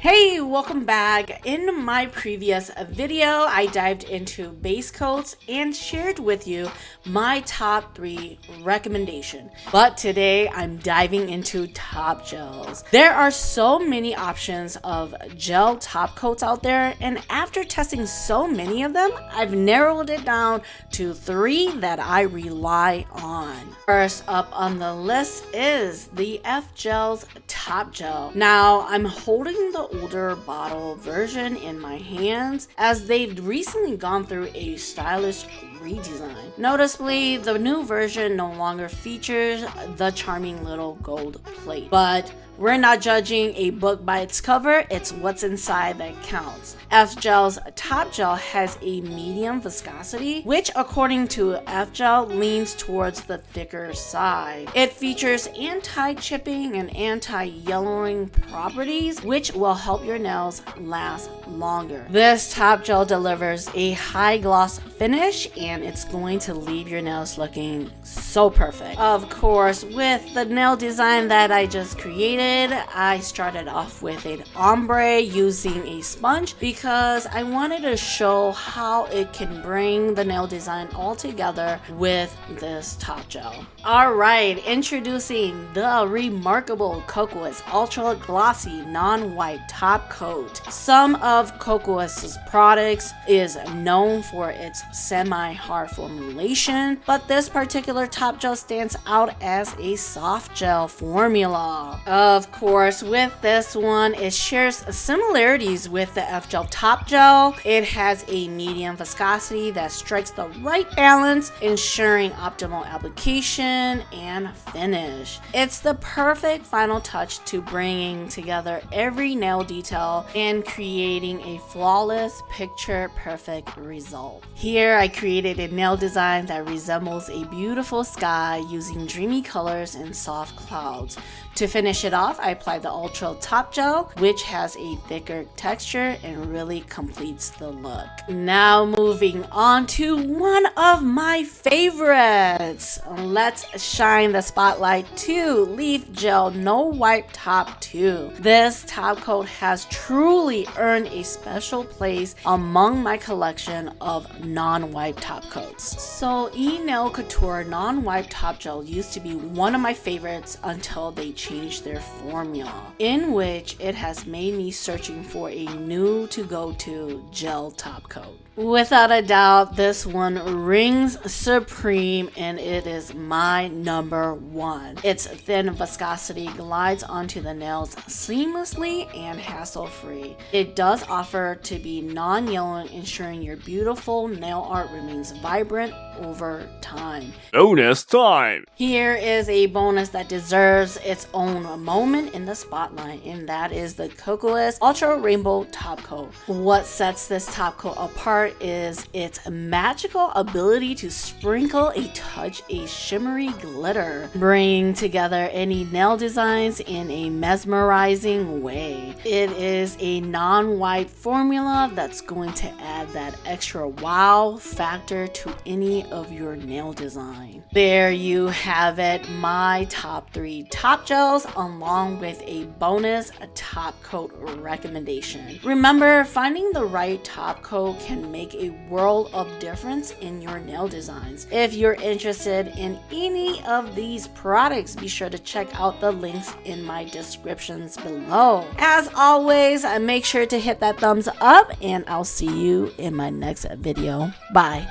Hey, welcome back. In my previous video, I dived into base coats and shared with you my top 3 recommendation. But today I'm diving into top gels. There are so many options of gel top coats out there, and after testing so many of them, I've narrowed it down to 3 that I rely on. First up on the list is the Fgel's top gel. Now I'm holding the older bottle version in my hands as they've recently gone through a stylish redesign. Noticeably, the new version no longer features the charming little gold plate, but we're not judging a book by its cover, it's what's inside that counts. Fgel's top gel has a medium viscosity, which according to Fgel leans towards the thicker side. It features anti-chipping and anti-yellowing properties, which will help your nails last longer. This top gel delivers a high gloss finish, and it's going to leave your nails looking so perfect. Of course, with the nail design that I just created, I started off with an ombre using a sponge because I wanted to show how it can bring the nail design all together with this top gel. Alright, introducing the remarkable Kokoist Ultra Glossy Non-White Top Coat. Some of Kokoist's products is known for its semi-hard formulation, but this particular top gel stands out as a soft gel formula. Of course, with this one, it shares similarities with the Fgel top gel. It has a medium viscosity that strikes the right balance, ensuring optimal application and finish. It's the perfect final touch to bringing together every nail detail and creating a flawless, picture-perfect result. Here, I created a nail design that resembles a beautiful sky using dreamy colors and soft clouds. To finish it off, I applied the Ultra Top Gel, which has a thicker texture and really completes the look. Now moving on to one of my favorites. Let's shine the spotlight to Leafgel No Wipe Top 2. This top coat has truly earned a special place among my collection of non-wipe top coats. So E-Nail Couture Non-Wipe Top Gel used to be one of my favorites until they changed their formula, in which it has made me searching for a new to-go-to gel top coat. Without a doubt, this one rings supreme, and it is my number 1. Its thin viscosity glides onto the nails seamlessly and hassle-free. It does offer to be non-yellowing, ensuring your beautiful nail art remains vibrant over time. Bonus time! Here is a bonus that deserves its own moment in the spotlight, and that is the Kokoist Ultra Rainbow Top Coat. What sets this top coat apart is its magical ability to sprinkle a touch of shimmery glitter, bringing together any nail designs in a mesmerizing way. It is a non-wipe formula that's going to add that extra wow factor to any of your nail design. There you have it, my top 3 top gels along with a bonus top coat recommendation. Remember, finding the right top coat can make a world of difference in your nail designs. If you're interested in any of these products, be sure to check out the links in my descriptions below. As always, make sure to hit that thumbs up, and I'll see you in my next video. Bye.